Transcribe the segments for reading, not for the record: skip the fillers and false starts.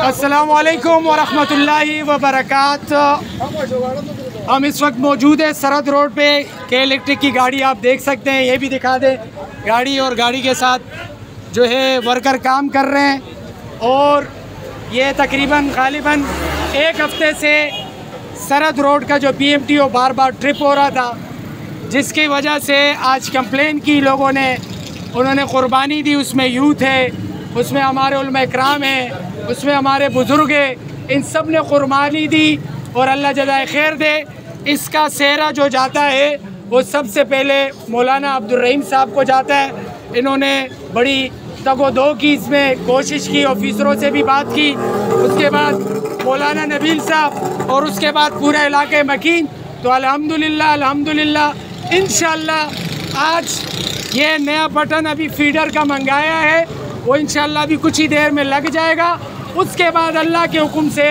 अस्सलामु अलैकुम वरहमतुल्लाहि वबरकातुहू। हम इस वक्त मौजूद है सरहद रोड पे के इलेक्ट्रिक की गाड़ी आप देख सकते हैं। ये भी दिखा दें गाड़ी, और गाड़ी के साथ जो है वर्कर काम कर रहे हैं। और ये तकरीबन गालिबन एक हफ्ते से सरहद रोड का जो PMTO बार बार ट्रिप हो रहा था, जिसकी वजह से आज कंप्लेन की लोगों ने, उन्होंने क़ुरबानी दी। उसमें यूथ है, उसमें हमारे उलमा इकराम है, उसमें हमारे बुज़ुर्ग है, इन सब ने क़ुरबानी दी और अल्लाह जज़ाए खैर दे। इसका सेहरा जो जाता है वो सबसे पहले मौलाना अब्दुल रहीम साहब को जाता है। इन्होंने बड़ी तगो-दो की, इसमें कोशिश की, ऑफिसरों से भी बात की, उसके बाद मौलाना नबील साहब, और उसके बाद पूरा इलाके मकीन। तो अल्हम्दुलिल्लाह इंशाअल्लाह आज ये नया बटन अभी फीडर का मंगाया है, वो इंशाअल्लाह अभी कुछ ही देर में लग जाएगा। उसके बाद अल्लाह के हुक्म से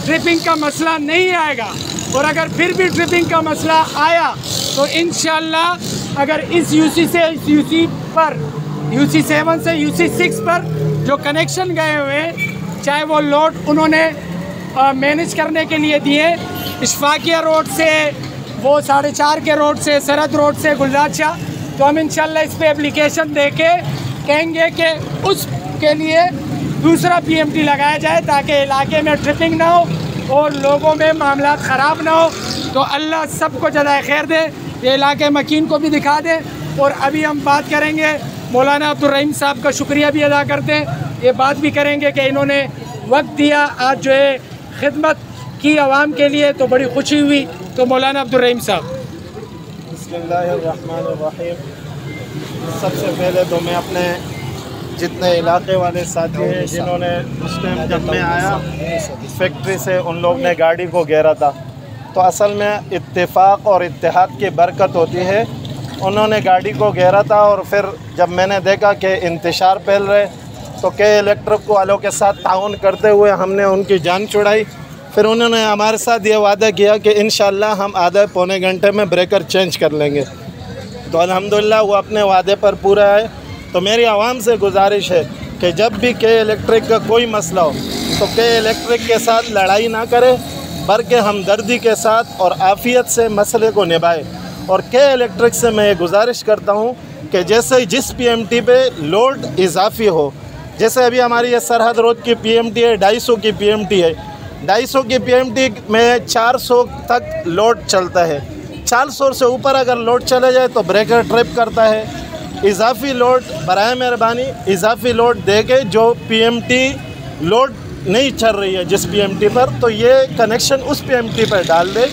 ट्रिपिंग का मसला नहीं आएगा। और अगर फिर भी ट्रिपिंग का मसला आया तो इंशाअल्लाह अगर इस UC से इस UC पर, UC 7 से UC 6 पर जो कनेक्शन गए हुए, चाहे वो लोड उन्होंने मैनेज करने के लिए दिए इशफाकिया रोड से, वो 4.5 के रोड से, सरहद रोड से गुलजारशाह, तो हम इंशाअल्लाह इस पर एप्लीकेशन दे के कहेंगे कि उसके लिए दूसरा PMT लगाया जाए, ताकि इलाके में ट्रिपिंग ना हो और लोगों में मामला ख़राब ना हो। तो अल्लाह सबको जज़ाए खैर दे, ये इलाके मकीन को भी दिखा दे। और अभी हम बात करेंगे, मौलाना अब्दुल रहीम साहब का शुक्रिया भी अदा करते हैं, ये बात भी करेंगे कि इन्होंने वक्त दिया आज जो है खिदमत की आवाम के लिए, तो बड़ी खुशी हुई। तो मौलाना अब्दुल रहीम साहब। बिस्मिल्लाहिर्रहमानिर्रहीम। सबसे पहले तो मैं अपने जितने इलाके वाले साथी हैं जिन्होंने उस टाइम जब मैं आया फैक्ट्री से, उन लोग ने गाड़ी को घेरा था, तो असल में इत्तेफाक और इत्तेहाद की बरकत होती है। उन्होंने गाड़ी को घेरा था और फिर जब मैंने देखा कि इंतशार फैल रहे, तो के इलेक्ट्रिक वालों के साथ ताउन करते हुए हमने उनकी जान छुड़ाई। फिर उन्होंने हमारे साथ ये वादा किया कि इंशाअल्लाह हम आधे पौने घंटे में ब्रेकर चेंज कर लेंगे। तो अल्हम्दुलिल्लाह वो अपने वादे पर पूरा है। तो मेरी आवाम से गुजारिश है कि जब भी के इलेक्ट्रिक का कोई मसला हो तो के इलेक्ट्रिक के साथ लड़ाई ना करें, बल्कि हमदर्दी के साथ और आफ़ियत से मसले को निभाए। और के इलेक्ट्रिक से मैं ये गुजारिश करता हूँ कि जैसे जिस PMT पे लोड इजाफ़ी हो, जैसे अभी हमारी ये सरहद रोड की PMT है, 250 की PMT है, 250 की PMT में 400 तक लोड चलता है। 400 से ऊपर अगर लोड चले जाए तो ब्रेकर ट्रिप करता है। इजाफ़ी लोड बराए मेहरबानी इजाफ़ी लोड दे के, जो PMT लोड नहीं चल रही है जिस PMT पर, तो ये कनेक्शन उस PMT पर डाल दे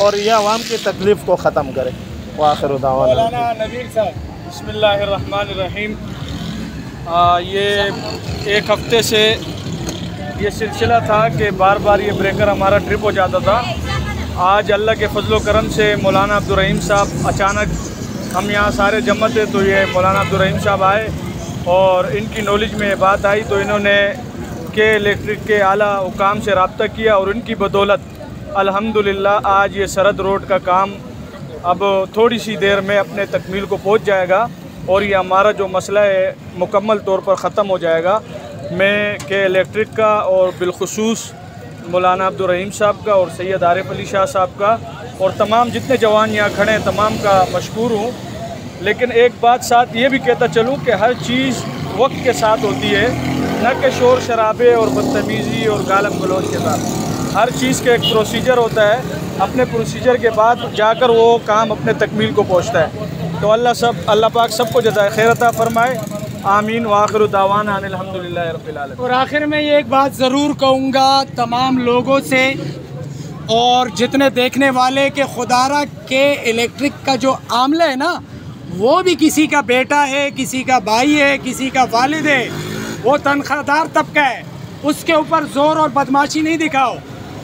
और ये आवाम की तकलीफ़ को ख़त्म करे। व आखिर दावाना नबील साहब। बिस्मिल्लाहिर्रहमानिर्रहीम। ये एक हफ्ते से ये सिलसिला था कि बार बार ये ब्रेकर हमारा ट्रिप हो जाता था। आज अल्लाह के फजल व करम से मौलाना अब्दुल रहीम साहब, अचानक हम यहाँ सारे जमा थे तो ये मौलाना अब्दुल रहीम साहब आए और इनकी नॉलेज में बात आई, तो इन्होंने के इलेक्ट्रिक के आला हुकाम से रब्ता किया और इनकी बदौलत अल्हम्दुलिल्लाह आज ये सरहद रोड का काम अब थोड़ी सी देर में अपने तकमील को पहुँच जाएगा और ये हमारा जो मसला है मुकम्मल तौर पर ख़त्म हो जाएगा। मैं के इलेक्ट्रिक का और बिलखुसूस मौलाना अब्दुल रहीम साहब का और सैयद आरिफ अली शाह साहब का और तमाम जितने जवान यहाँ खड़े हैं तमाम का मशकूर हूँ। लेकिन एक बात साथ ये भी कहता चलूँ कि हर चीज़ वक्त के साथ होती है, न कि शोर शराबे और बदतमीज़ी और गालम गलौज के साथ। हर चीज़ का एक प्रोसीजर होता है, अपने प्रोसीजर के बाद जाकर वो काम अपने तकमील को पहुँचता है। तो अल्लाह पाक सबको जज़ाए खैर अता फरमाए। आमीन व आखिर दावाना अल्हम्दुलिल्लाह रब्बिल आलमीन। और आखिर में ये एक बात ज़रूर कहूँगा तमाम लोगों से और जितने देखने वाले के खुदारा के इलेक्ट्रिक का जो आमला है ना, वो भी किसी का बेटा है, किसी का भाई है, किसी का वालिद है, वो तनख्वाहदार तबका है, उसके ऊपर ज़ोर और बदमाशी नहीं दिखाओ।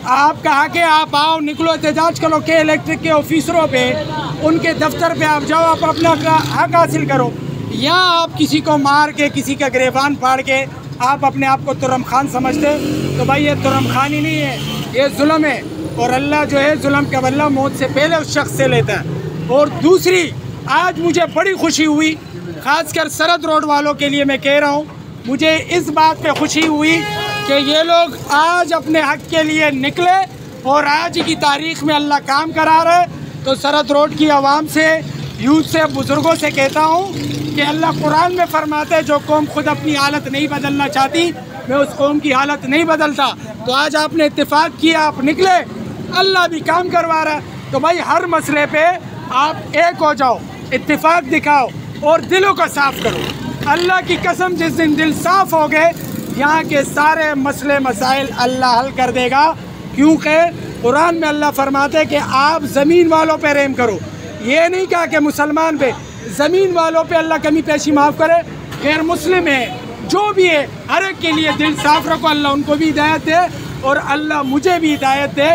आप कहा कि आप आओ, निकलो, एहतजाज करो के इलेक्ट्रिक के ऑफिसरों पे, उनके दफ्तर पे आप जाओ, आप अपना हक हासिल करो। या आप किसी को मार के, किसी का गिरेबान फाड़ के आप अपने आप को तुरम खान समझते, तो भाई ये तुरम खानी नहीं है, ये जुल्म है। और अल्लाह जो है जुल्म का बदला मौत से पहले उस शख्स से लेता है। और दूसरी, आज मुझे बड़ी खुशी हुई, ख़ासकर सरहद रोड वालों के लिए मैं कह रहा हूँ, मुझे इस बात पे खुशी हुई कि ये लोग आज अपने हक के लिए निकले और आज की तारीख़ में अल्लाह काम करा रहा है। तो सरहद रोड की आवाम से, यूथ से, बुज़ुर्गों से कहता हूँ कि अल्लाह कुरान में फरमाते हैं जो कौम खुद अपनी हालत नहीं बदलना चाहती मैं उस कौम की हालत नहीं बदलता। तो आज आपने इत्तेफाक किया, आप निकले, अल्लाह भी काम करवा रहा है। तो भाई हर मसले पे आप एक हो जाओ, इत्तेफाक दिखाओ और दिलों को साफ़ करो। अल्लाह की कसम जिस दिन दिल साफ़ हो गए यहाँ के सारे मसले मसाइल अल्लाह हल कर देगा, क्योंकि कुरान में अल्लाह फरमाते हैं कि आप ज़मीन वालों पे रहम करो। ये नहीं कहा कि मुसलमान पे, ज़मीन वालों पे अल्लाह कमी पेशी माफ़ करे। गैर मुस्लिम है, जो भी है, हर एक के लिए दिल साफ़ रखो। अल्लाह उनको भी हिदायत दे और अल्लाह मुझे भी हिदायत दे,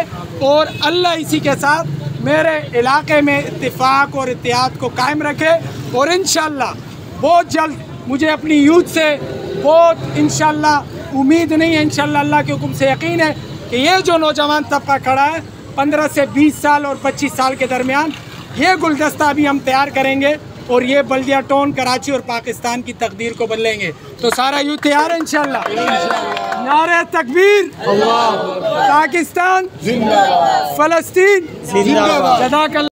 और अल्लाह इसी के साथ मेरे इलाके में इत्तेफाक और इत्तेहाद को कायम रखे। और इंशाअल्लाह बहुत जल्द मुझे अपनी यूथ से बहुत इंशाअल्लाह उम्मीद नहीं है, इंशाअल्लाह अल्लाह के हुक्म से यकीन है कि ये जो नौजवान तबका खड़ा है 15 से 20 साल और 25 साल के दरमियान, ये गुलदस्ता भी हम तैयार करेंगे और ये बल्दिया टाउन, कराची और पाकिस्तान की तकदीर को बदलेंगे। तो सारा यूथ तैयार है इंशाअल्लाह। नारे तकबीर, पाकिस्तान जिंदाबाद, फ़लस्तीन जिंदाबाद।